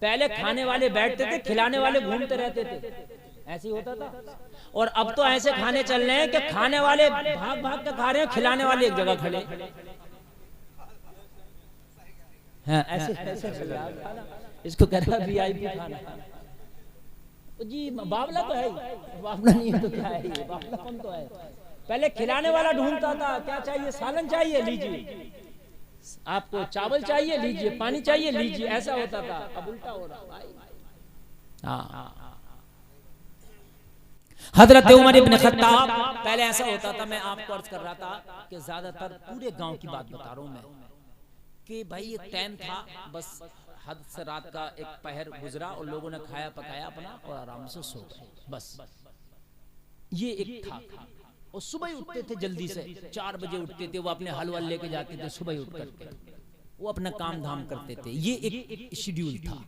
पहले खाने वाले बैठते थे, खिलाने वाले घूमते रहते थे, ऐसे ही होता था। और अब तो ऐसे खाने चल रहे हैं कि खाने वाले भाग भाग के खा रहे हैं, खिलाने वाले एक जगह खड़े। हाँ, ऐसे ऐसे चल रहा है खाना। इसको कह रहा VIP खाना जी। बावला तो है ही, बावला नहीं है तो क्या है, ये बावलापन तो है। पहले खिलाने वाला ढूंढता था, क्या चाहिए, सालन चाहिए, लीजिए, आपको चावल चाहिए, लीजिए, पानी चाहिए, लीजिए, ऐसा होता था। अब उल्टा हो रहा भाई। हाँ, हजरत उमर इब्न खत्ताब, पहले ऐसा होता था, मैं आपको अर्ज कर रहा था कि ज्यादातर पूरे गांव की बात बता रहा हूं मैं, कि भाई एक टाइम था, बस हद से रात का एक पहर गुजरा और लोगों ने खाया पकाया अपना और आराम से सो गए, बस ये एक था। और सुबह ही उठते थे जल्दी से, 4 बजे उठते थे, वो अपने हलवा लेके जाते थे, सुबह ही उठ करके वो अपना काम धाम करते थे। ये एक शेड्यूल था।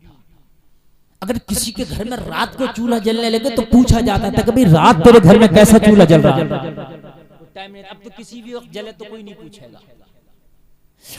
अगर किसी के घर में रात को चूल्हा जलने लगे तो पूछा जाता था कि भाई रात तेरे घर में कैसा चूल्हा जल रहा है। टाइम नहीं, अब तो किसी भी वक्त जले तो कोई नहीं पूछेगा।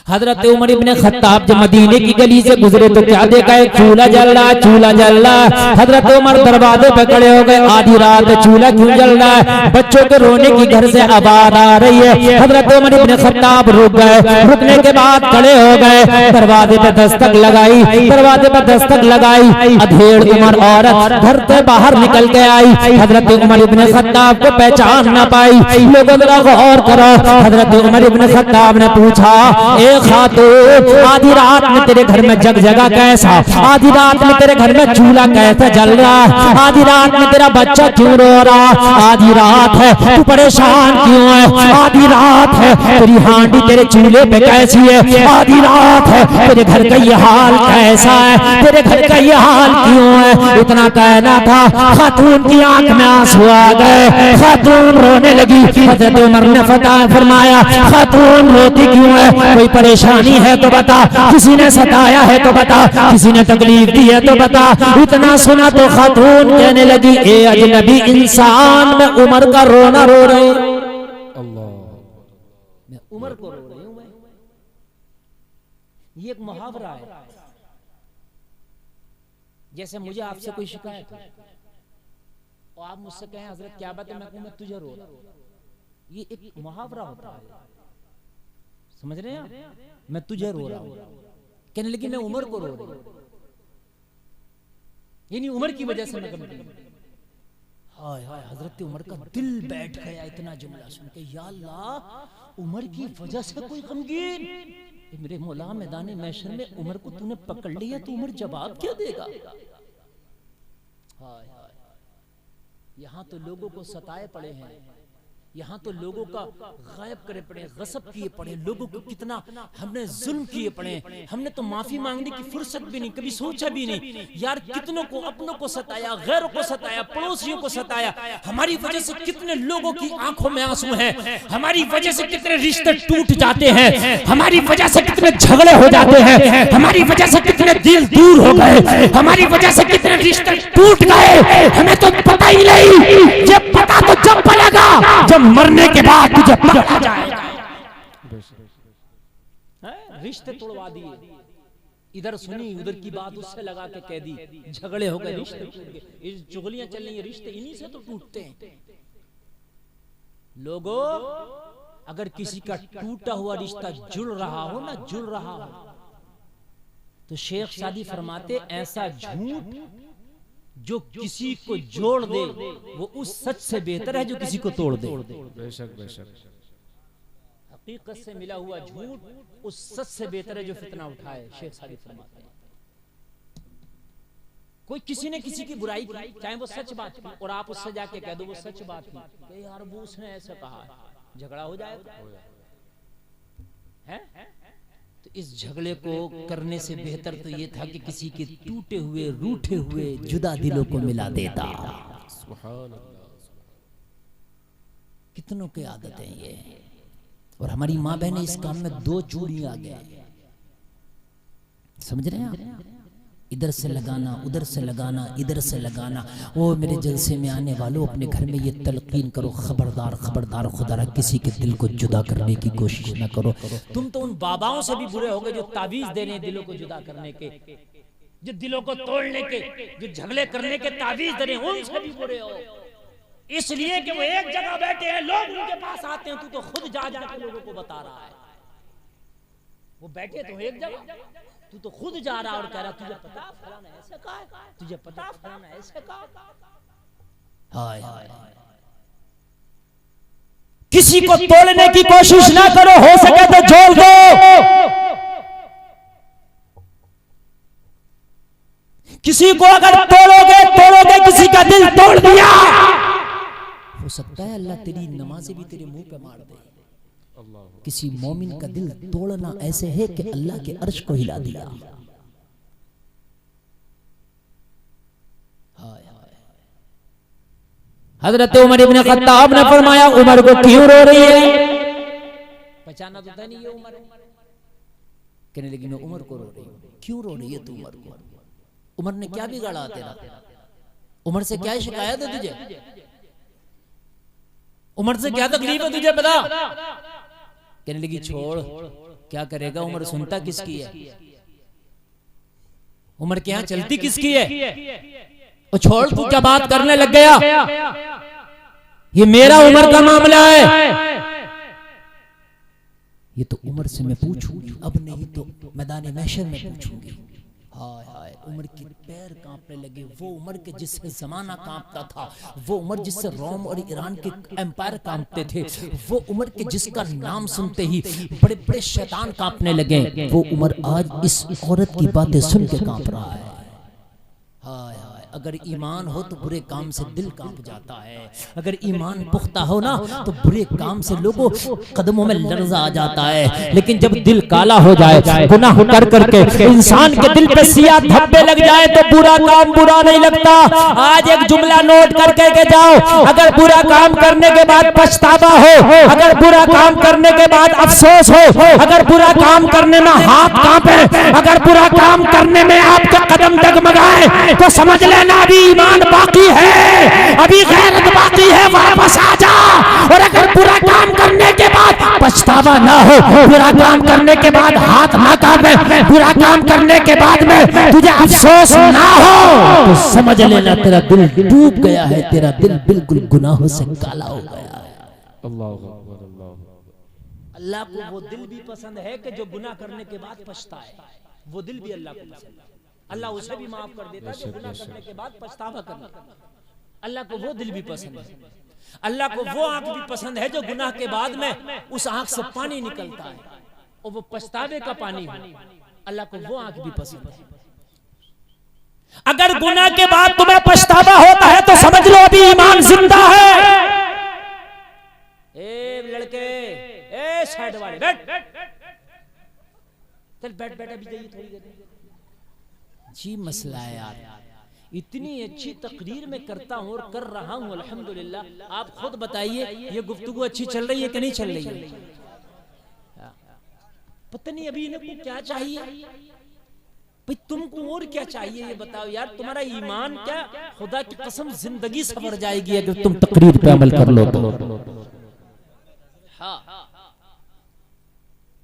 हजरत उमर इब्न खत्ताब जब मदीने की गली से गुजरे तो क्या देखा, एक चूल्हा जल रहा, चूल्हा जल रहा। हजरत उमर दरवाजे पे खड़े हो गए, आधी रात चूल्हा क्यों जल रहा है, बच्चों के रोने की घर से आवाज आ रही है। हजरत उमर इब्न खत्ताब रुक गए, रुकने के बाद खड़े हो गए, दरवाजे पे दस्तक लगाई, दरवाजे पे दस्तक लगाई। अधेड़ उम्र औरत घर से बाहर निकल के आई, हजरत उमर इब्न खत्ताब को पहचान ना पाई। लोगों जरा गौर करो, हजरत उमर इब्न खत्ताब ने पूछा, ए खातून, आधी रात में तेरे घर में जगजगा कैसा, आधी रात में तेरे घर में चूल्हा कैसा जल रहा, आधी रात में तेरा बच्चा क्यों रो रहा, आधी रात है तू परेशान क्यों है, आधी रात है तेरी हांडी तेरे चूल्हे पे कैसी है, आधी रात है तेरे घर का ये हाल कैसा है, तेरे घर का ये हाल क्यों है। इतना कहना था, खातून की आंख में आंसू आ गए, खातून रोने लगी। हजरत उमर ने फरमाया, खातून रोती क्यों है, कोई परेशानी है तो बता, किसी ने सताया है तो बता, किसी ने तकलीफ दी है तो बता। इतना सुना तो खातून कहने लगी, ए अजनबी इंसान, मैं उमर का रोना रो रही हूं, मैं उमर को रो रही हूं। मैं ये एक मुहावरा है, जैसे मुझे आपसे कोई शिकायत है और आप मुझसे कहें हजरत क्या बात है, मैं कहूं मैं तुझे रो रहा हूं, ये एक मुहावरा होता है, समझ रहे हैं। मैं तुझे रो रहा हूं, कहने लगी मैं उमर को रो रही हूं, यानी उमर की वजह से मैं कभी। हाय हाय, हजरत उमर का दिल बैठ गया इतना जुमला सुन के, या अल्लाह उमर की वजह से कोई गमगीन। मेरे मौला मैदान महशर में उमर को तूने पकड़ लिया तो उमर जवाब क्या देगा। हाय हाय, यहां तो लोगों को सताए पड़े हैं, यहाँ तो लोगों का गायब करे पड़े, गसब किए पड़े, लोगों को कितना हमने जुल्म किए पड़े। हमने तो माफी मांगने की फुर्सत भी नहीं, कभी सोचा भी नहीं यार, कितनों को अपनों को सताया, गैरों को सताया, पड़ोसियों को सताया। हमारी वजह से कितने लोगों की आंखों में आंसू हैं, हमारी वजह से कितने रिश्ते टूट जाते हैं, हमारी वजह से कितने झगड़े हो जाते हैं, हमारी वजह से कितने दिल दूर हो गए, हमारी वजह से कितने रिश्ते टूट गए। हमें तो पता ही नहीं, जब पता तो जब पड़ेगा जब मरने के बाद तुझे पकड़ा जाएगा। रिश्ते तोड़वा दिए, इधर सुनी उधर की बात उससे लगा के कह दी, झगड़े हो गए, रिश्ते टूट गए। चुगलियां चल रही हैं, रिश्ते इन्हीं से तो टूटते हैं। लोगों, अगर किसी का टूटा हुआ रिश्ता जुड़ रहा हो ना, जुड़ रहा हो, तो शेख सादी फरमाते ऐसा झूठ जो किसी को जोड़ दे वो उस सच से बेहतर है जो किसी को तोड़ दे। बेशक बेशक, हकीकत से मिला हुआ झूठ उस सच से बेहतर है जो फितना उठाए। शेख सादी फरमाते हैं कोई किसी ने किसी की बुराई की, चाहे वो सच बात की, और आप उससे जाके कह दो वो सच बात की, यार वो उसने ऐसा कहा है, झगड़ा हो जाएगा है? तो इस झगड़े को करने से बेहतर तो ये था कि किसी के टूटे हुए, रूठे हुए, जुदा दिलों को मिला देता। कितनों की आदत है ये, और हमारी माँ बहनें इस काम में 2 चूड़ी आ गए, समझ रहे हैं आप? इधर से लगाना, उधर से लगाना, इधर से लगाना। वो मेरे जलसे में आने वालों, अपने घर में ये तलकीन करो, खबरदार खबरदार, खुदा किसी के दिल को जुदा करने की कोशिश ना करो। तुम तो उन बाबाओं से भी बुरे हो गए जो तावीज दे रहे हैं दिलों को जुदा करने के। जो दिलों को तोड़ने के, जो झगड़े करने के तावीज दे उनसे भी बुरे हो, इसलिए कि वो एक जगह बैठे हैं, लोग उनके पास आते हैं, तू तो खुद जा के लोगों को बता रहा है। वो बैठे तो एक जगह, तू तो खुद जा रहा और कह रहा तुझे पता फलाना ऐसे कहा है, तुझे पता फलाना ऐसे कहा। हाय हाय, किसी को तोड़ने की कोशिश ना करो, हो सके तो जोड़ दो। किसी को अगर तोड़ोगे किसी का दिल तोड़ दिया, हो सकता है अल्लाह तेरी नमाज़ें भी तेरे मुंह पे मार दे। किसी मोमिन का दिल तोड़ना ऐसे है कि अल्लाह के अर्श को हिला दिया। हजरत उमर इब्न खत्ताब ने फरमाया, उमर को क्यों रो रही है? पहचाना तो था नहीं ये उमर। कहने लगी मैं उमर को रो रही हूँ। क्यों रो रही है तू उमर को? उमर ने क्या बिगाड़ा तेरा? उमर से क्या शिकायत है तुझे? उमर से क्या तकलीफ है तुझे बता? कहने लगी छोड़, क्या करेगा उमर, सुनता किसकी है? उमर के यहाँ चलती किसकी है? और छोड़, तू क्या बात करने लग गया? ये मेरा उमर का मामला है। ये तो उमर से मैं पूछूंगी, अब नहीं तो मैदान महशर में पूछूंगी। हाय हाय, उमर के पैर कांपने लगे। वो उमर के जिससे जमाना कांपता था, वो उमर जिससे रोम और ईरान के एम्पायर कांपते थे, वो उमर के जिसका नाम सुनते ही बड़े बड़े शैतान कांपने लगे, वो उमर आज इस औरत की बातें सुन के कांप रहा है। हाय हाय, अगर ईमान हो तो बुरे काम से दिल कांप जाता है। अगर ईमान पुख्ता हो ना तो बुरे काम से लोगों कदमों में लर्जा आ जाता है। लेकिन जब दिल काला हो जाए, गुनाह कर करके इंसान के दिल पे सिया धब्बे लग जाए तो बुरा काम बुरा नहीं लगता। आज एक जुमला नोट करके के जाओ, अगर बुरा काम करने के बाद पछतावा हो, अगर बुरा काम करने के बाद अफसोस हो, अगर बुरा काम करने में हाथ कांपे, अगर बुरा काम करने में आपका कदम डगमगाए, तो समझ लेना अभी ईमान बाकी है, अभी गैरत बाकी है, वापस आ जा। और अगर बुरा काम करने के बाद पछतावा ना हो, बुरा काम करने के बाद हाथ ना कांपे, बुरा काम करने के बाद में तुझे अफसोस ना हो, तो समझ लेना तेरा दिल डूब गया है, तेरा दिल बिल्कुल गुनाहों से काला हो गया है। अल्लाह को वो दिल भी पसंद है कि जो गुनाह करने के बाद पछताए, वो दिल भी अल्लाह को पसंद है। अल्लाह उसे भी माफ कर देता है जो गुनाह करने के बाद पछतावा करना। अल्लाह को वो दिल भी पसंद है। अल्लाह को वो आंख भी पसंद है जो गुनाह के बाद में उस आंख से पानी निकलता है और वो पछतावे का पानी हो। अल्लाह को वो आंख भी पसंद है। अगर गुनाह के बाद तुम्हें पछतावा होता है तो समझ लो अभी ईमान जिंदा है। ए लड़के, ए साइड वाले बैठ, चल बैठ बैठ, अभी जाइए थोड़ी देर। जी मसला है यार, इतनी अच्छी तकरीर में करता हूँ और कर रहा हूँ अल्हम्दुलिल्लाह। आप खुद बताइए ये गुफ्तगू अच्छी चल रही है कि नहीं चल रही है? पता नहीं अभी इन्हें क्या चाहिए भाई, तुमको और क्या चाहिए ये बताओ यार। तुम्हारा ईमान क्या, खुदा की कसम जिंदगी सवर जाएगी अगर तुम तकरीर पे अमल कर लो तो। हाँ,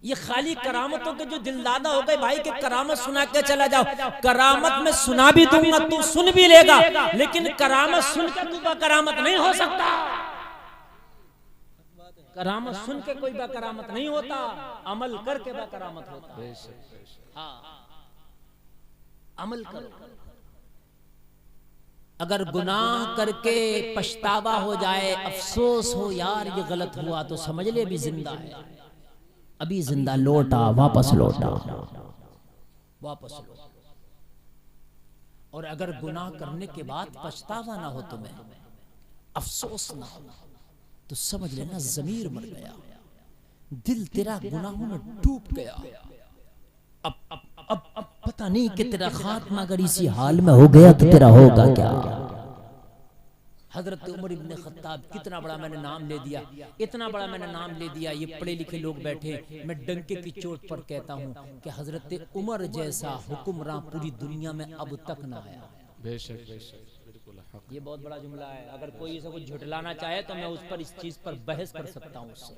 ये खाली करामतों के जो दिलदादा हो गए भाई, के करामत सुना के चला जाओ। करामत में सुना भी दूंगा, तू सुन भी लेगा, लेकिन करामत सुन के तू करामत नहीं हो सकता। करामत सुन के कोई करामत नहीं होता, अमल करके करामत होता है। हाँ, अमल करो। अगर गुनाह करके पछतावा हो जाए, अफसोस हो यार ये गलत हुआ, तो समझ ले अभी जिंदा है, अभी जिंदा, लौटा, वापस लौटा, वापस लौटा। और अगर गुनाह करने के बाद पछतावा ना हो, तुम्हें अफसोस ना हो, तो समझ लेना ज़मीर मर गया, दिल तेरा गुनाहों में डूब गया। अब पता नहीं कि तेरा खात्मा अगर इसी हाल में हो गया तो तेरा होगा क्या। हजरत उमर इब्न खत्ताब, कितना बड़ा मैंने नाम ले दिया, इतना बड़ा मैंने नाम ले दिया। ये पढ़े लिखे लोग बैठे, मैं डंके की चोट पर कहता हूँ कि हजरत उमर जैसा हुक्मरान पूरी दुनिया में अब तक ना आया। बेशक बेशक, बिल्कुल हक। ये बहुत बड़ा जुमला है। अगर कोई इसे कुछ झुटलाना चाहे तो मैं उस पर, इस चीज पर बहस कर सकता हूँ उससे,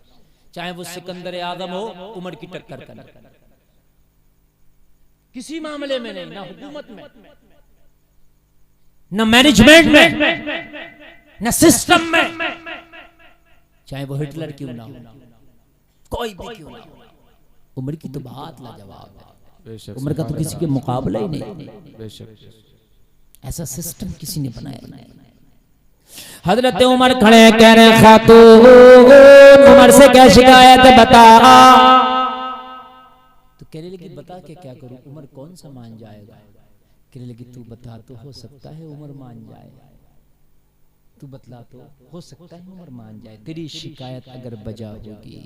चाहे वो सिकंदर आजम हो, उमर की टक्कर करना। किसी मामले में नहीं, ना हुकूमत में, न मैनेजमेंट में, न सिस्टम में, चाहे वो हिटलर क्यों ना हो, कोई भी क्यों ना हो। उम्र की तो बात लाजवाब है, उम्र का तो किसी के मुकाबला ही नहीं। ऐसा सिस्टम किसी ने बनाया नहीं। हजरत उमर खड़े कह रहे खातून उमर से क्या शिकायत बता। तो कहने लगी बता के क्या करूं, उमर कौन सा मान जाएगा। कहने लगी तू बता तो हो सकता है उमर मान जाए, तू बतला तो हो सकता है उमर मान जाए। तेरी शिकायत अगर बजा होगी,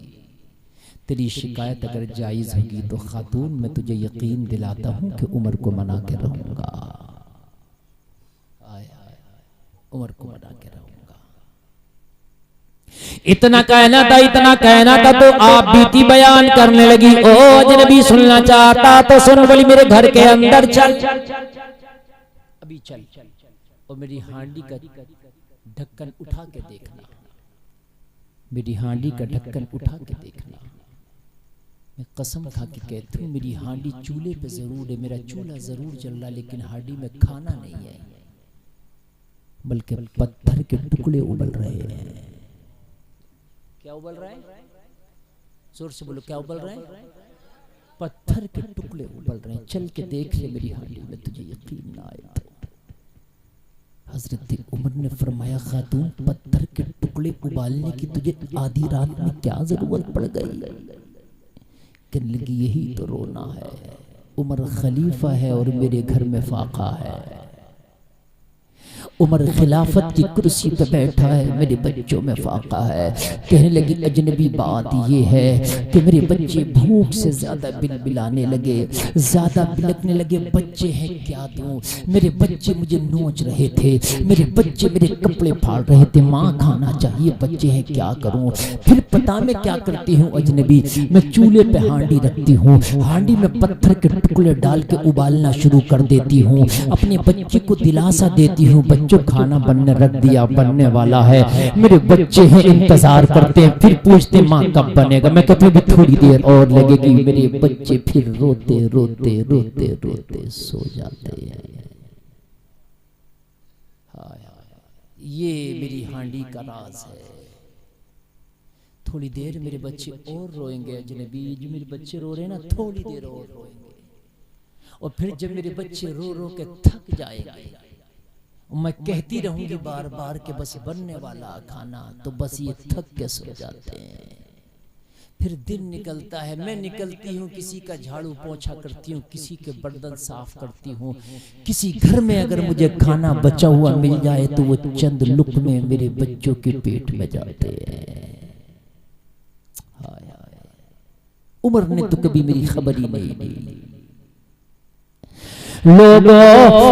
तेरी शिकायत अगर जायज होगी तो खातून मैं तुझे यकीन दिलाता हूं कि उमर को मना के रहूंगा। उमर को मना के रहूंगा। इतना कहना था, इतना कहना था तो आप बीती बयान करने लगी। ओ अजनबी सुनना चाहता तो सुन, बोली मेरे घर के अंदर चल, अभी चल, और मेरी हांडी का ढक्कन उठा के देखना, मेरी हांडी का ढक्कन उठा के देखना। मैं कसम खा के कहती हूँ मेरी हांडी चूल्हे पे जरूर है, मेरा चूल्हा जरूर जल रहा, लेकिन हांडी में खाना नहीं है, बल्कि पत्थर के टुकड़े उबल रहे हैं। क्या उबल रहा है? जोर से बोलो, क्या उबल रहा है? पत्थर के टुकड़े उबल रहे हैं। चल के देख ले मेरी हांडी में, तुझे यकीन ना आए तो। हजरत उमर ने फरमाया खातून पत्थर के टुकड़े उबालने की तुझे आधी रात में क्या जरूरत पड़ गई। कहने लगी यही तो रोना है, उमर खलीफा है और मेरे घर में फाका है, उमर खिलाफत की कुर्सी पे बैठा है, मेरे बच्चों में फाका है। कहने लगी अजनबी बात ये है कि मेरे बच्चे भूख से ज्यादा बिलबिलाने लगे, ज्यादा बिलकने लगे। बच्चे हैं क्या दूं, मेरे बच्चे मुझे नोच रहे थे, मेरे बच्चे मेरे कपड़े फाड़ रहे थे, माँ खाना चाहिए, बच्चे हैं क्या करूं। फिर पता मैं क्या करती हूँ अजनबी, मैं चूल्हे पे हांडी रखती हूँ, हांडी में पत्थर के टुकड़े डाल के उबालना शुरू कर देती हूँ, अपने बच्चे को दिलासा देती हूँ जो खाना बनने रख दिया, बनने वाला है, मेरे बच्चे हैं इंतजार करते हैं, फिर पूछते माँ कब बनेगा। मैं कहती हूँ थोड़ी देर और लगेगी। मेरे बच्चे फिर रोते रोते रोते रोते सो जाते हैं। ये मेरी हांडी का राज है। थोड़ी देर मेरे बच्चे और रोएंगे अजनबी, जो मेरे बच्चे रो रहे हैं ना, थोड़ी देर और रोएंगे, और फिर जब मेरे बच्चे रो रो के थक जाएंगे, मैं कहती रहूंगी बार बार कि बस बनने वाला खाना, तो बस ये थक के सो जाते हैं। फिर दिन निकलता है, मैं निकलती हूँ, किसी का झाड़ू पोंछा करती हूँ, किसी के बर्तन साफ करती हूँ, किसी घर में अगर मुझे खाना बचा हुआ मिल जाए तो वो चंद लुक़मे मेरे बच्चों के पेट में जाते हैं। उमर ने तो कभी मेरी खबर ही नहीं ली। लोगों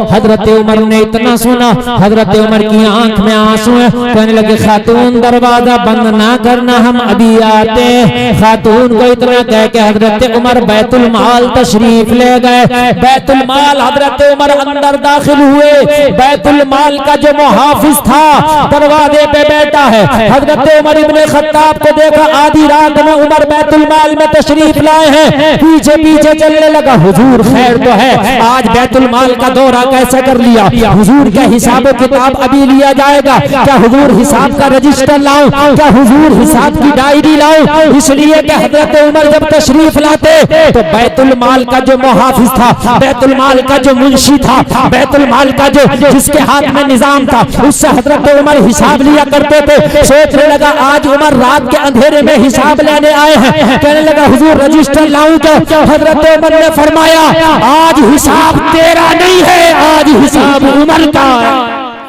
हजरत उमर ने इतना सुना, हजरत उमर की आंख में आंसू है। कहने लगे खातून दरवाजा बंद ना करना, हम अभी आते हैं। खातून को इतना कह के हजरत उमर बैतुल माल तशरीफ ले गए। बैतुल माल हजरत उमर अंदर दाखिल हुए। बैतुल माल का जो मुहाफिज था दरवाजे पे बैठा है। हजरत उमर इब्ने खत्ताब को देखा, आधी रात में उमर बैतुल माल में तशरीफ लाए हैं। पीछे पीछे चलने लगा, हुजूर खैर तो है, आज बैतुल माल का दौरा कैसे कर लिया, हुजूर का हिसाब किताब अभी लिया जाएगा, क्या हुजूर हिसाब का रजिस्टर लाऊं, क्या हुजूर हिसाब की डायरी लाऊं। इसलिए कि हजरत उमर जब तशरीफ लाते तो बैतुल माल का जो मुहाफिज था, बैतुल माल का जो मुंशी था, बैतुल माल का जो जिसके हाथ में निजाम था, उससे हजरत उमर हिसाब लिया करते थे। सोचने लगा आज उमर रात के अंधेरे में हिसाब लेने आए हैं। कहने लगा हुजूर रजिस्टर लाऊं क्या। हजरत उमर ने फरमाया आज हिसाब तेरा नहीं है, आज हिसाब उमर का है।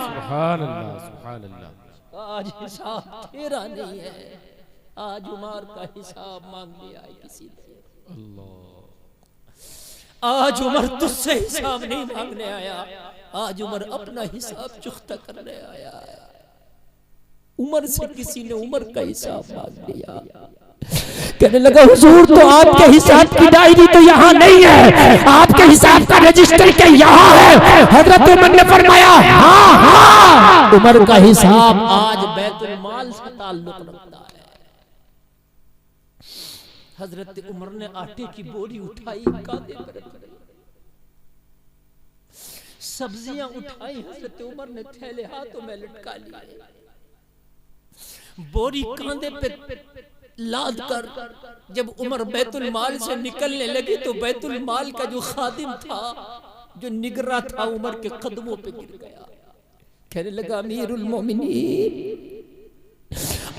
सुभान अल्लाह, सुभान अल्लाह। आज हिसाब तेरा नहीं है, आज उमर का हिसाब मांग लिया है किसी ने। अल्लाह, आज उमर तुझसे हिसाब नहीं मांगने आया, आज उमर अपना हिसाब चुकता करने आया है। उमर से किसी ने उमर का हिसाब मांग लिया। कहने लगा हुजूर तो आपके हिसाब की डायरी तो यहाँ नहीं है, आपके हिसाब का रजिस्टर क्या यहाँ है। हजरत उमर ने फरमाया हाँ हाँ, उमर का हिसाब आज बैतुल माल से ताल्लुक रखता है। हजरत उमर ने आटे की बोरी उठाई, कांधे पर रख ली। सब्जियां उठाई हजरत उमर ने थैले हाथों में लटका लिए, बोरी कांधे पे लाद कर जब उमर बैतुल माल से निकलने लगी तो बैतुल माल का जो खादिम था, जो निगरा था, उमर के कदमों पे गिर गया, कहने लगा अमीरुल मोमिनीन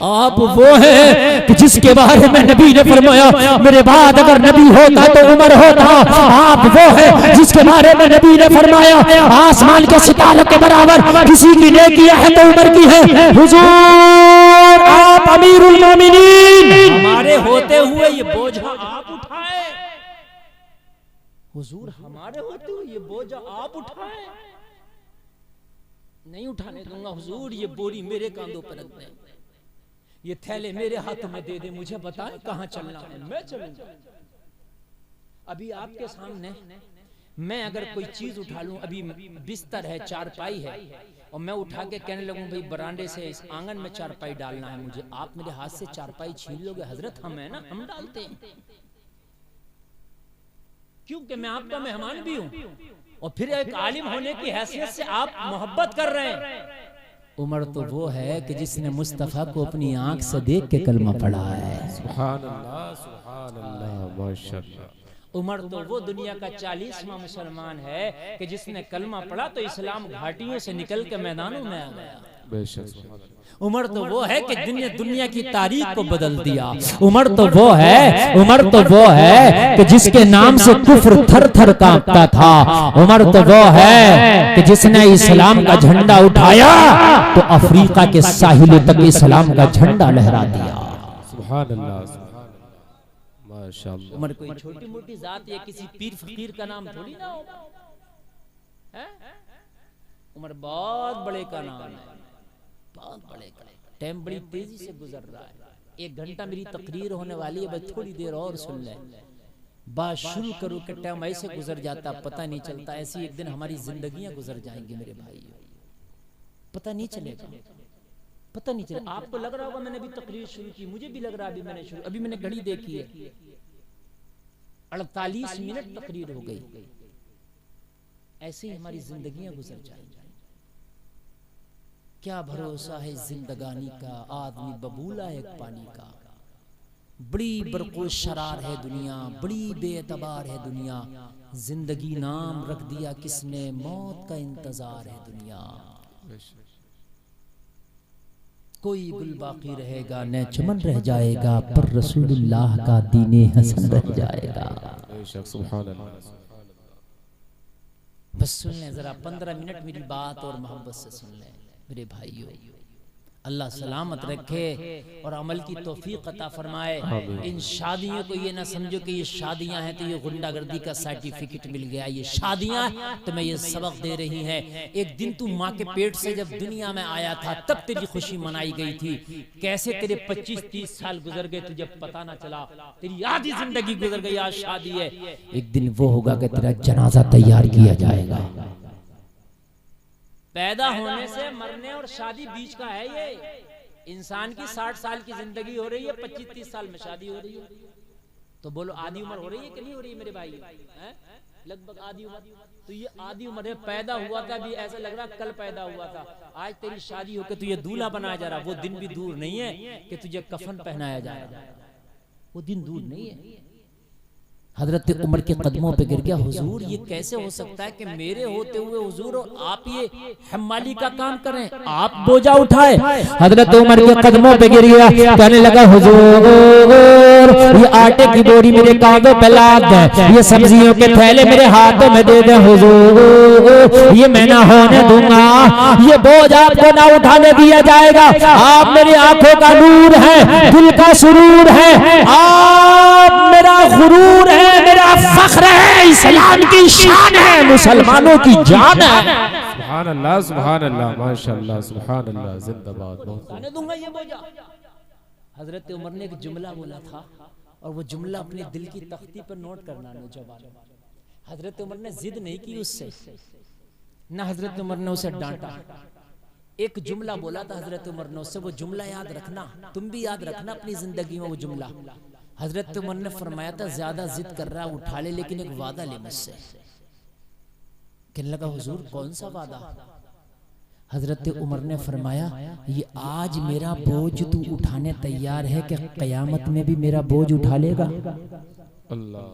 आप वो हैं कि जिसके बारे में नबी ने फरमाया मेरे बाद अगर नबी होता तो उमर होता। आप वो हैं जिसके बारे में नबी ने फरमाया आसमान के सितारों के बराबर किसी की नेकियां है तो उमर की है। हुजूर आप अमीरुल मोमिनीन, हमारे होते हुए ये बोझा आप उठाए, हुजूर हमारे होते हुए ये बोझा आप उठाए, नहीं उठाने दूंगा हुजूर, ये बोरी मेरे कांधों पर रख दें, ये थैले मेरे हाथ में दे दे, मुझे बताएं कहां चलना है, मैं चलूंगा। अभी आपके सामने मैं अगर कोई चीज उठा लूं, अभी बिस्तर है, चारपाई है, और मैं उठा के कहने लगूं भाई बरांडे से इस आंगन में चारपाई डालना है मुझे, आप मेरे हाथ से चारपाई छीन लोगे? हजरत हम है ना, हम डालते हैं, क्योंकि मैं आपका मेहमान भी हूं, और फिर एक आलिम होने की हैसियत से आप मोहब्बत कर रहे हैं। उमर तो वो है कि जिसने मुस्तफा को अपनी आंख से देख के कलमा पढ़ा है। सुभान अल्लाह, माशाअल्लाह। उमर तो वो दुनिया का 40वां मुसलमान है कि जिसने कलमा पढ़ा तो इस्लाम घाटियों से निकल के मैदानों में आ गया। उमर तो वो है कि दुनिया की तारीख को बदल दिया। उमर तो वो है कि जिसके नाम से कुफ्र थर थर कांपता था। उमर तो वो है कि जिसने इस्लाम का झंडा उठाया तो अफ्रीका के साहिलों तक इस्लाम का झंडा लहरा दिया। सुभान अल्लाह, माशाअल्लाह। उमर कोई छोटी मोटी जात या किसी पीर फकीर का नाम थोड़ी ना होगा, उमर बहुत बड़े का नाम है, बहुत बड़े का। टाइम बड़ी तेजी से गुजर रहा है, 1 घंटा मेरी तकरीर होने वाली है, बस थोड़ी देर और सुन ले। बात शुरू करूं कि टाइम ऐसे गुजर जाता पता नहीं चलता। ऐसी एक दिन हमारी जिंदगियां गुजर जाएंगी मेरे भाई, पता नहीं चलेगा, पता नहीं चलेगा। आपको लग रहा होगा मैंने अभी तकरीर शुरू की, मुझे भी लग रहा है अभी मैंने घड़ी देखी है 48 मिनट तकरीर हो गई। ऐसे ही हमारी जिंदगियां गुजर जाएंगी। क्या भरोसा है जिंदगानी का, आदमी बबूला एक पानी का। बड़ी बरको शरार है दुनिया, बड़ी बेअतबार है दुनिया। जिंदगी नाम रख दिया किसने, मौत का इंतजार है दुनिया। कोई गुल बाकी रहेगा न चमन रह जाएगा, पर रसूलुल्लाह का दीने हसन रह जाएगा। बस सुन लें जरा, 15 मिनट मेरी बात और मोहब्बत से सुन लें मेरे भाइयों। अल्लाह सलामत रखे और अमल की तौफीक अता फरमाए। इन शादियों को ये ना समझो कि ये शादियां हैं तो ये गुंडागर्दी का सर्टिफिकेट मिल गया। ये शादियां तो मैं ये सबक दे रही हैं। एक दिन तू माँ के पेट से जब दुनिया में आया था तब तेरी खुशी मनाई गई थी। कैसे तेरे 25-30 साल गुजर गए तुझे पता ना चला, तेरी आधी जिंदगी गुजर गई। आज शादी है, एक दिन वो होगा कि तेरा जनाजा तैयार किया जाएगा। पैदा होने से मरने और शादी बीच का है ये। इंसान की 60 साल की जिंदगी हो रही है, 25-30 साल में शादी हो रही है। तो बोलो आधी उम्र हो रही है कि नहीं हो रही है मेरे भाई? लगभग आधी उम्र। तो ये आधी उम्र है, पैदा हुआ था भी ऐसा लग रहा कल पैदा हुआ था। आज तेरी शादी होकर तुझे दूल्हा बनाया जा रहा। वो दिन भी दूर नहीं है कि तुझे कफन पहनाया जाएगा, वो दिन दूर नहीं है। हजरत उमर के कदमों पे गिर गया। हुजूर ये कैसे हो सकता है कि मेरे होते हुए हुजूर आप ये हम्माली का काम करें, आप बोझा उठाए। हजरत उमर के कदमों पे गिर गया, कहने लगा हुजूर ये आटे की बोरी मेरे कांधों पे लाद दे, ये सब्जियों के थैले मेरे हाथों में दे दे हुजूर, ये मैं ना होने दूंगा, ये बोझ आपको ना उठाने दिया जाएगा। आप मेरी आंखों का नूर है, दिल का सुरूर है, आप मेरा गुरूर है, मेरा फख्र है, इस्लाम की शान है, मुसलमानों की जान है। सुभान अल्लाह, सुभान अल्लाह, माशाअल्लाह, सुभान अल्लाह, जिंदाबाद। बहुत दूंगा ये बोझा। हजरत उमर ने एक जुमला बोला था और वो जुमला अपने दिल की तख्ती पर नोट करना नौजवान। हजरत उमर ने जिद नहीं की उससे, ना हजरत उमर ने उसे डांटा। एक जुमला बोला था हजरत उमर ने उससे, वो जुमला याद रखना, तुम भी याद रखना अपनी जिंदगी में वो जुमला। हजरत उमर ने फरमाया था ज्यादा जिद कर रहा उठा ले, लेकिन एक वादा ले मुझसे कहने लगा हुजूर कौन सा वादा? हजरत उमर ने फरमाया ये आज मेरा बोझ तू उठाने तैयार है कि कयामत में भी मेरा बोझ उठा लेगा? अल्लाह,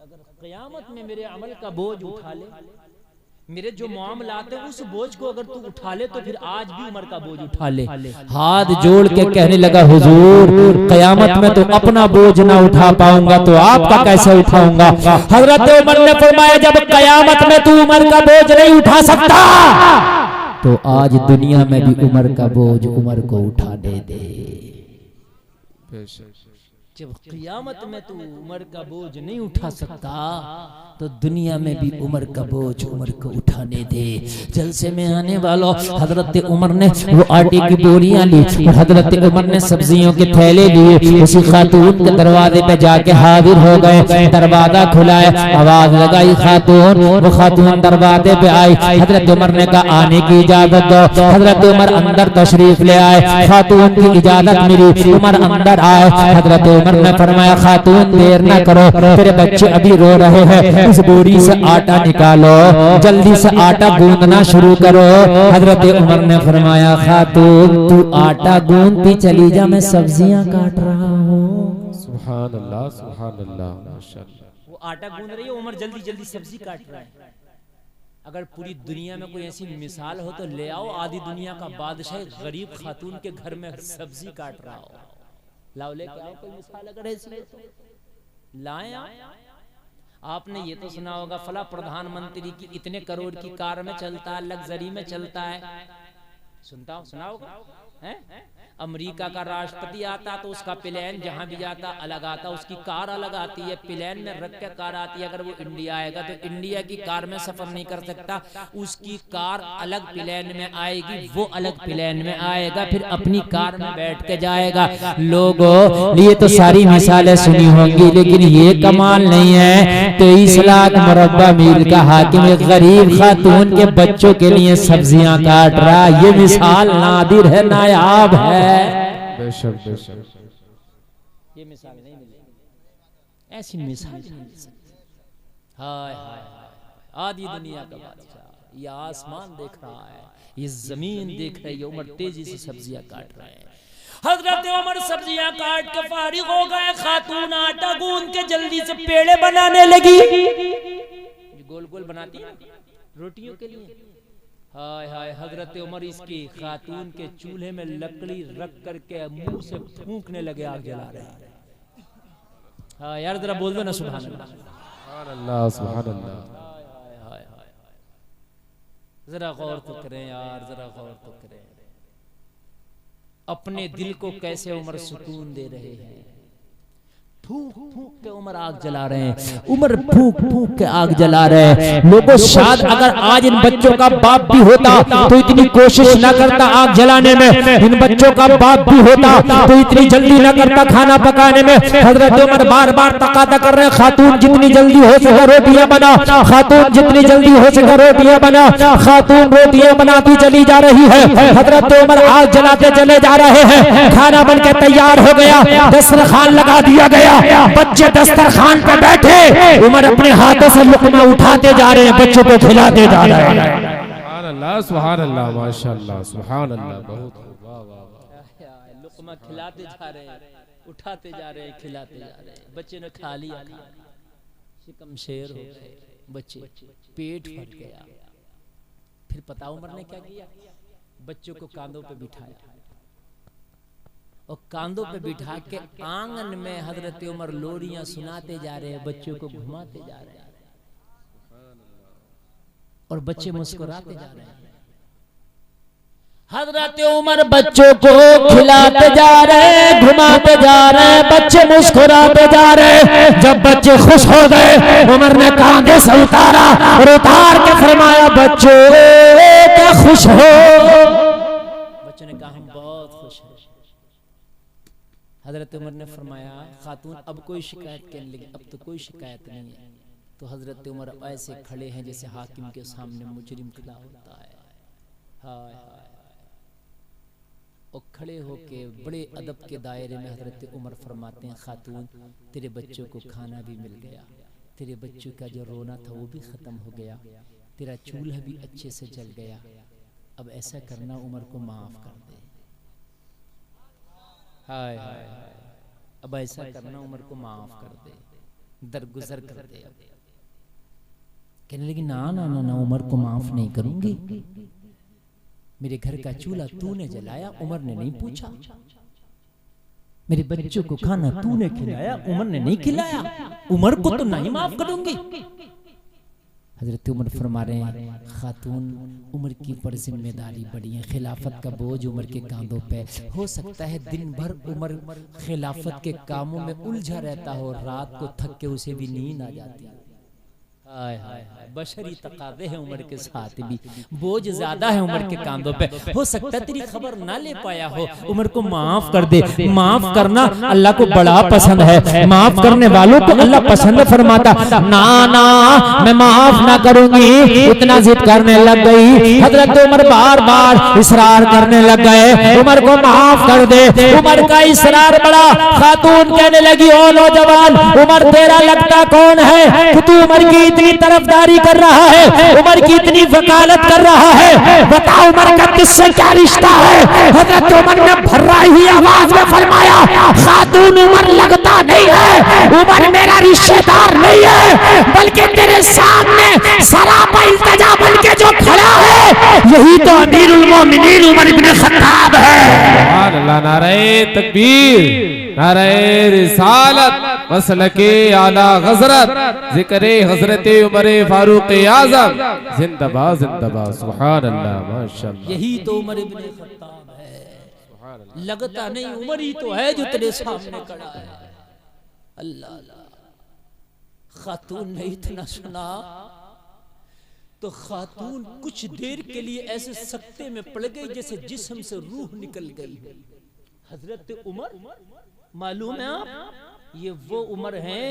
अगर कयामत में मेरे अमल का बोझ उठा ले, मेरे जो मामलात है उस बोझ को अगर तू उठा ले तो फिर आज भी उमर का बोझ उठा ले। हाथ जोड़ के कहने लगा हुजूर कयामत में तो अपना बोझ ना उठा पाऊंगा तो आपका कैसे उठाऊंगा? हजरत उमर ने फरमाया जब कयामत में तू उमर का बोझ नहीं उठा सकता तो आज दुनिया में भी उमर का बोझ उमर को उठाने दे। जब क़यामत में तू उमर का बोझ नहीं उठा सकता तो दुनिया में भी उमर का बोझ उमर को उठाने दे। जलसे में आने वालों, हजरत उमर ने वो आटे की बोरियां ली और हजरत उमर ने सब्जियों के थैले लिए, उसी खातून के दरवाजे पे जाके हाजिर हो गए। दरवाजा खुलाया, आवाज लगाई खातून, वो खातून दरवाजे पे आई। हजरत उमर ने कहा आने की इजाजत दो। हजरत उमर अंदर तशरीफ ले आए, खातून की इजाजत मिली, उमर अंदर आए। हजरत उमर ने फरमाया खातून देर न करो, तेरे बच्चे अभी रो रहे हैं, इस बोरी से आटा निकालो, जल्दी से आटा गूंदना शुरू करो। हजरत उमर ने फरमाया खातून तू आटा गूंदती चली जा, मैं सब्जियां काट रहा हूँ। सुभान अल्लाह, सुभान अल्लाह, माशाअल्लाह। वो आटा गूंद रही है, उमर जल्दी जल्दी सब्जी काट रहा है। अगर पूरी दुनिया में कोई ऐसी मिसाल हो तो ले आओ, आधी दुनिया का बादशाह गरीब खातून के घर में सब्जी काट रहा हो। लाओ लेके आओ कोई मिसाल अगर ऐसी है तो लाएं आप। आपने ये तो सुना होगा फला प्रधानमंत्री की इतने करोड़ की कार में चलता है, लग्जरी में चलता है, सुना होगा हैं? अमेरिका का राष्ट्रपति आता तो उसका प्लेन जहां भी जाता अलग आता, उसकी कार अलग आती है, प्लेन में रख के कार आती है। अगर वो इंडिया आएगा तो इंडिया की कार में सफर नहीं कर सकता, उसकी कार अलग प्लेन में आएगी, वो अलग प्लेन में आएगा, फिर अपनी कार में बैठ के जाएगा। लोगों ये तो सारी मिसालें सुनी होंगी, लेकिन ये कमाल नहीं है 23 लाख मुरब्बा मील का हाकिम एक गरीब खातून के बच्चों के लिए सब्जियां काट रहा। ये मिसाल नादिर है, नायाब है। बेशक बेशक, ये मिसाल नहीं मिलेगी, ऐसी मिसाल नहीं मिल सकती। हाय हाय हाय, आधी दुनिया का बादशाह, ये आसमान देख रहा है, ये जमीन देख रही है, उमर तेजी से सब्जियां काट रहे हैं। हजरत उमर सब्जियां काट के फारिग हो गए, खातून आटा गूंद के जल्दी से पेड़े बनाने लगी, गोल गोल बनाती है रोटियों के लिए। हाय हाय, हजरत उमर इसकी खातून के चूल्हे में लकड़ी रख करके मुंह से फूंकने लगे, आग जला रहे हैं। हाँ यार जरा बोल दो ना सुभान अल्लाह, सुभान अल्लाह, सुभान अल्लाह। हाय हाय, जरा गौर तो करें यार, जरा गौर तो करें, अपने दिल को कैसे उमर सुकून दे रहे हैं। फूंक फूंक के उमर आग जला रहे हैं, उमर फूंक फूंक के आग जला रहे हैं। लोगों शायद अगर आज इन बच्चों का बाप भी होता तो इतनी कोशिश न करता आग जलाने में, इन बच्चों का बाप भी होता तो इतनी जल्दी न करता खाना पकाने में। हजरत उमर बार बार तकादा कर रहे हैं खातून जितनी जल्दी हो सके रोटियां बना, खातून जितनी जल्दी हो सके रोटियां बना। खातून रोटियां बनाती चली जा रही है, हजरत उमर आग जलाते चले जा रहे हैं। खाना बन के तैयार हो गया, दस्तरखान लगा दिया गया, बच्चे दस्तरखान पे बैठे, उमर अपने हाथों से लुकमा उठाते जा रहे हैं, बच्चों को खिलाते जा रहे हैं। सुभान अल्लाह, सुभान अल्लाह, माशाअल्लाह, सुभान अल्लाह, बहुत वाह वाह वाह। लुकमा खिलाते जा रहे हैं, उठाते जा रहे हैं, खिलाते जा रहे हैं। बच्चे ने खा लिया, शिकम शेर हो गए बच्चे, पेट फट गया। फिर पता उमर ने क्या किया, बच्चों को कांधों पे बिठाया और कांधों पे बिठा के आंगन में हजरत उमर लोरियां सुनाते जा रहे हैं, बच्चों को घुमाते जा रहे हैं और बच्चे मुस्कुराते जा रहे हैं। हजरत उमर बच्चों को खिलाते जा रहे हैं, घुमाते जा रहे हैं, बच्चे मुस्कुराते जा रहे हैं। जब बच्चे खुश हो गए उमर ने कांधे से उतारा और उतार के फरमाया बच्चों क्या खुश हो? बच्चों ने कहा हम बहुत खुश हैं। हजरत उमर ने फरमाया खातून अब कोई शिकायत करने लगी, अब तो कोई शिकायत नहीं है। तो हजरत उमर ऐसे खड़े हैं जैसे हाकिम के सामने मुजरिम खड़ा होता है। हाय हाय, और खड़े होके बड़े अदब के दायरे में हजरत उमर फरमाते हैं खातून तेरे बच्चों को खाना भी मिल गया, तेरे बच्चों का जो रोना था वो भी खत्म हो गया, तेरा चूल्हा भी अच्छे से जल गया, अब ऐसा करना उमर को माफ कर दे। हाय हाय, अब ऐसा करना उमर को माफ कर दे, दरगुजर कर दे। अब कहने लगी ना ना ना ना, उमर को माफ नहीं करूंगी। मेरे घर का चूल्हा तूने जलाया, उमर ने नहीं पूछा। मेरे बच्चों को खाना तूने खिलाया, उमर ने नहीं खिलाया, उमर को तो नहीं माफ करूंगी। हजरत उमर फरमा रहे हैं, खातून उमर की पर जिम्मेदारी बड़ी है, खिलाफत का बोझ उमर के कांधों पे। हो सकता है दिन भर उमर खिलाफत के कामों में उलझा रहता हो, रात को थक के उसे भी नींद आ जाती है। हाय हाय हाय, बशरी तकादे हैं उमर के साथ भी, बोझ ज्यादा है उमर के कांधों पे। हो सकता है तेरी खबर ना ले पाया हो, उमर को माफ कर दे। माफ करना अल्लाह को बड़ा पसंद है, माफ करने वालों को अल्लाह पसंद फरमाता। ना ना मैं माफ ना करूंगी, इतना जिद करने लग गई। हजरत उमर बार बार इसरार करने लग गए, उमर को माफ कर दे। उमर का इसरार बड़ा, खातून कहने लगी, ओ नौजवान, उमर तेरा लगता कौन है कि तू उमर की इतनी तरफदारी कर रहा है, उमर की इतनी वकालत कर रहा है? बता उमर का किससे क्या रिश्ता है? हजरत उमर ने भर्राई हुई आवाज में फरमाया, खातून उमर लगता नहीं है, उमर मेरा रिश्तेदार नहीं है, बल्कि तेरे सामने सरापा इल्तिजा बन के जो खड़ा है, यही तो अमीरुल मोमिनीन उमर इब्न खत्ताब है। सुभान अल्लाह, नारे तकबीर, नारे रिसालत, मसलके आला हजरत, जिक्रे हजरत उमर फारूक आजम, जिंदाबाद जिंदाबाद। सुभान अल्लाह, माशाअल्लाह। यही तो उमर इब्न खत्ताब है, लगता नहीं उमर ही तो है जो तेरे सामने खड़ा है। अल्लाह अल्लाह, खातून ने इतना सुना तो खातून कुछ देर के लिए ऐसे सकते में पड़ गई जैसे जिस्म से रूह निकल गई। हजरत उमर, मालूम है आप, ये वो उमर हैं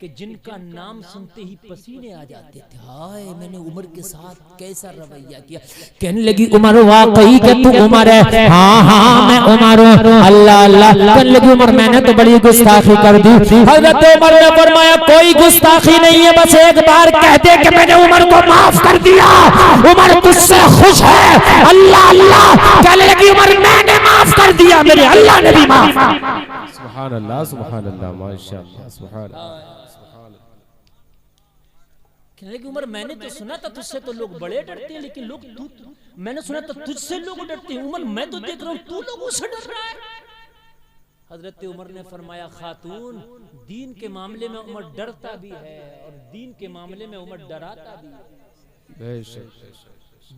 कि जिनका नाम सुनते ही पसीने आ जाते थे। हाय, मैंने उमर के साथ कैसा रवैया किया। कहने लगी, उमर वाकई के तू उमर है? हाँ हाँ मैं उमर हूँ। अल्लाह अल्लाह। कहने लगी, उमर मैंने तो बड़ी गुस्ताखी कर दी। हजरत उमर ने फरमाया, कोई गुस्ताखी नहीं है, बस एक बार कह दे कि मैंने उमर को माफ कर दिया, उमर तुझसे खुश है। अल्लाह अल्लाह। कहने लगी, उमर मैंने माफ कर दिया, मेरे अल्लाह ने भी माफ। सुभान अल्लाह, सुभान अल्लाह, माशाअल्लाह, सुभान अल्लाह। कहने लगी, उमर मैंने तो सुना था तुझसे तो लोग बड़े डरते हैं, लेकिन लोग तू, मैंने सुना था तुझसे लोग डरते हैं, उमर मैं तो देख रहा हूं तू लोगों से डर रहा है। हजरत उमर ने फरमाया, खातून दीन के मामले में उमर डरता भी है और दीन के मामले में उमर डराता भी है। बेशक,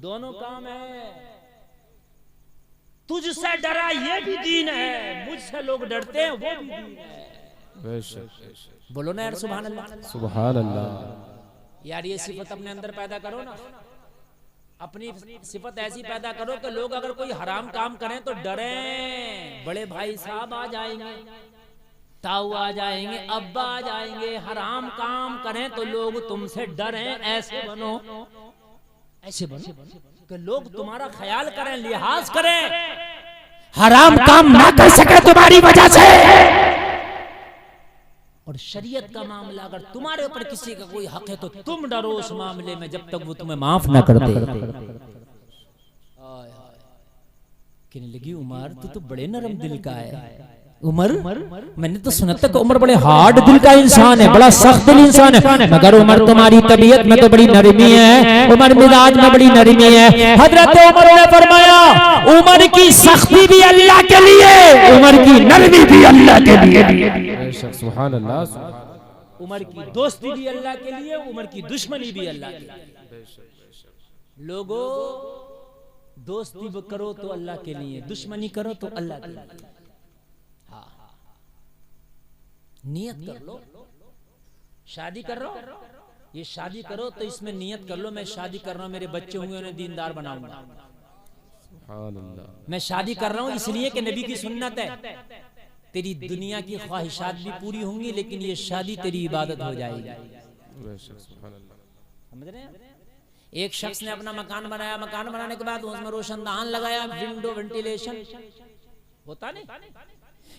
दोनों काम है। तुझसे डरा ये भी दीन है, मुझसे लोग डरते हैं वो भी दीन है। बेशक, बोलो ना यार, सुभान अल्लाह, सुभान अल्लाह। यार ये सिफत अपने अंदर पैदा करो ना, अपनी सिफत ऐसी पैदा करो कि लोग अगर कोई हराम काम करें तो डरें। बड़े भाई साहब आ जाएंगे, ताऊ आ जाएंगे, अब्बा आ जाएंगे, हराम काम करें तो लोग तुमसे डरें। ऐसे बनो, ऐसे बनो कि लोग तुम्हारा ख्याल करें, लिहाज करें, हराम काम ना कर सके तुम्हारी वजह से। और शरीयत का मामला अगर तुम्हारे ऊपर किसी का कोई हक है तो तुम डरो उस मामले में जब तक वो तुम्हें माफ ना कर दे। कहने लगी, उमर तू तो बड़े नरम दिल का है। उमर, मैंने तो सुना था कि उमर बड़े हार्ड दिल का इंसान है, बड़ा सख्त दिल इंसान है, मगर उमर तुम्हारी तबीयत में तो बड़ी नरमी है, उमर मिजाज में बड़ी नरमी है। हजरत उमर ने फरमाया, उमर की सख्ती भी अल्लाह के लिए, उमर की नरमी भी अल्लाह के लिए। सुभान अल्लाह। उमर की दोस्ती भी अल्लाह के लिए, उमर की दुश्मनी भी अल्लाह के लिए। लोगों, दोस्ती करो तो अल्लाह के लिए, दुश्मनी करो तो अल्लाह के लिए। नियत कर लो, शादी कर रहा हूं, ये शादी करो तो इसमें नियत कर लो, मैं शादी कर रहा हूं, मेरे बच्चे होंगे उन्हें दीनदार बनाऊंगा। मैं शादी कर रहा हूं इसलिए कि नबी की सुन्नत है। तेरी दुनिया की ख्वाहिशात भी पूरी होंगी, लेकिन ये शादी तेरी इबादत हो जाएगी। समझ रहे हैं? एक शख्स ने अपना मकान बनाया, मकान बनाने के बाद उसमें रोशनदान लगाया, विंडो वेंटिलेशन होता नहीं।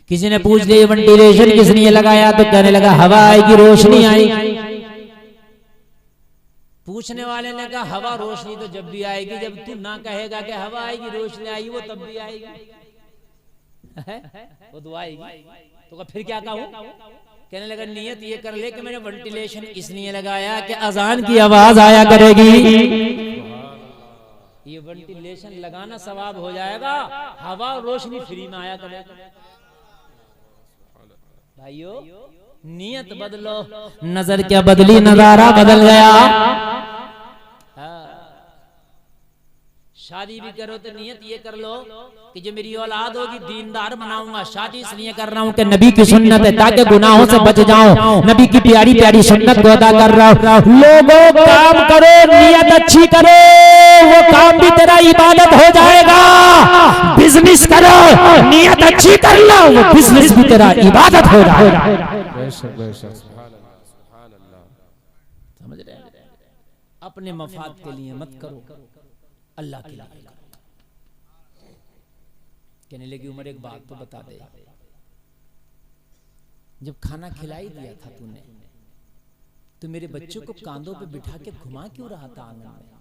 किसी ने पूछ लिया वेंटिलेशन किस लिए लगाया, तो कहने लगा हवा आएगी, रोशनी आएगी। पूछने वाले ने कहा हवा रोशनी तो जब भी आएगी, जब तू ना कहेगा कि हवा आएगी रोशनी आएगी, वो तब भी आएगी वो दुआ आएगी। तो फिर क्या कहूँ? कहने लगा नियत ये कर ले कि मैंने वेंटिलेशन इसलिए लगाया कि अजान की आवाज आया करेगी, ये वेंटिलेशन लगाना सवाब हो जाएगा, हवा और रोशनी फ्री में आया करेगा। भाइयों नियत बदलो, नजर क्या बदली, नजारा बदल गया। शादी भी करो तो नियत ये कर लो कि जो मेरी औलाद होगी दीनदार बनाऊंगा। शादी इसलिए कर रहा हूँ कि नबी की सुन्नत है ताकि गुनाहों से बच जाऊं, नबी की प्यारी प्यारी सुन्नत को अदा कर रहा हूँ। लोगों काम करो, नियत अच्छी करो, वो काम भी तेरा इबादत हो जाएगा। बिजनेस करो, नियत अच्छी कर लो, वो बिजनेस भी तेरा इबादत हो जाएगा। समझ रहे हैं? अपने मफाद के लिए मत करो, अल्लाह के लिए करो। कहने लगी उमर एक बात तो बता दे, जब खाना खिला ही दिया था तूने तो मेरे बच्चों को कांधों पे बिठा के घुमा क्यों रहा था आंगन में?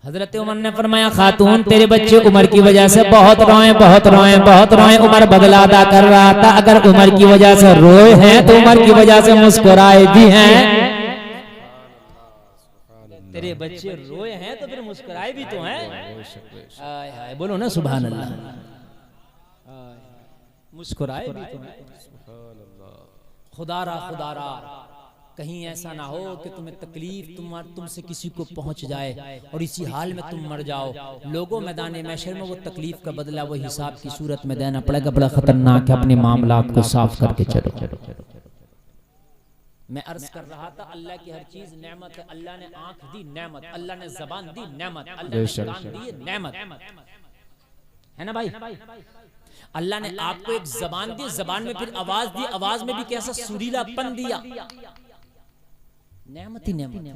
हजरत उमर ने फरमाया खातून तेरे बच्चे उमर की वजह से बहुत रोए, बहुत रोए, बहुत रोए। उमर बदला अदा कर रहा था, अगर उमर की वजह से रोए हैं तो उमर की वजह से मुस्कुराए भी हैं। तेरे बच्चे रोए हैं तो फिर मुस्कुराए भी तो हैं। आय हाय बोलो ना सुभान अल्लाह। मुस्कुराए भी तो हैं। खुदारा खुदारा कहीं ऐसा ना हो कि तुम्हें तकलीफ तुमसे किसी को पहुंच जाए और इसी हाल में तुम मर जाओ। लोगों मैदान महशर में वो तकलीफ का बदला वो हिसाब की सूरत में देना पड़ेगा। बड़ा खतरनाक है, अपने मामलात को साफ करके चलो। मैं अर्ज कर रहा था अल्लाह की हर चीज नेमत है। अल्लाह ने आंख दी नेमत, अल्लाह ने जबान दी नेमत, अल्लाह ने कान दिए नेमत, है ना भाई? अल्लाह ने आपको एक जबान दी, जबान में फिर आवाज दी, आवाज में भी कैसा सुरीलापन दिया। नेमत ही नेमत है,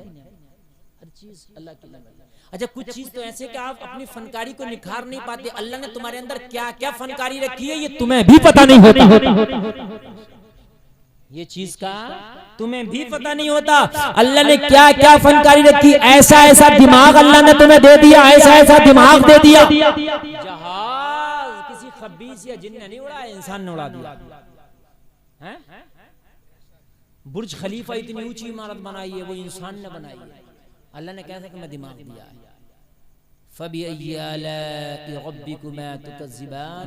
हर चीज अल्लाह की नेमत। अच्छा कुछ चीज तो ऐसे कि आप अपनी फनकारी को निखार नहीं पाते। अल्लाह ने तुम्हारे अंदर क्या क्या फनकारी रखी है ये तुम्हें भी पता नहीं होता। ये चीज का तुम्हें भी पता नहीं होता। अल्लाह ने क्या क्या फनकारी रखी, ऐसा ऐसा दिमाग अल्लाह ने तुम्हें दे दिया, ऐसा ऐसा दिमाग दे दिया। जहाज किसी खबीस या जिन ने नहीं उड़ाया, इंसान ने उड़ा दिया है। बुर्ज खलीफा इतनी ऊंची इमारत बनाई है वो इंसान ने बनाई है। अल्लाह ने कैसे कि मैं दिमाग दिया है।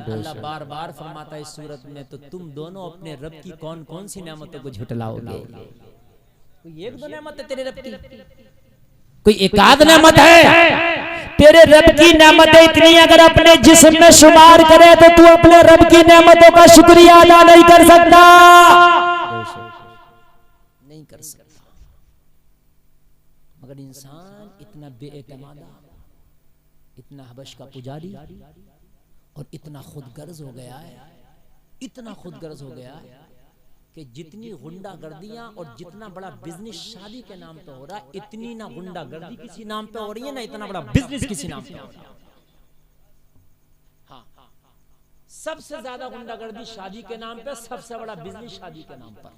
अल्लाह बार बार फरमाता है इस सूरत में, तो तुम दोनों अपने रब की कौन कौन सी नेमतों को झुटलाओगे? कोई एक दो नेमत है तेरे रब की, कोई एकाध नेमत है तेरे रब की? नेमतें इतनी अगर अपने जिस्म में शुमार करे तो तू अपने रब की नेमतों का शुक्रिया अदा नहीं कर सकता, नहीं कर सकता। मगर इंसान इतना बेएतमादा, इतना हबश का पुजारी और इतना खुदगर्ज हो गया है, इतना खुदगर्ज हो गया है कि जितनी गुंडागर्दियां और जितना बड़ा बिजनेस शादी के नाम पे हो रहा है, इतनी ना गुंडागर्दी किसी नाम पे हो रही है, ना इतना बड़ा बिजनेस किसी नाम पे हो रहा है। हाँ, सबसे ज्यादा गुंडागर्दी शादी के नाम पे, सबसे बड़ा बिजनेस शादी के नाम पर।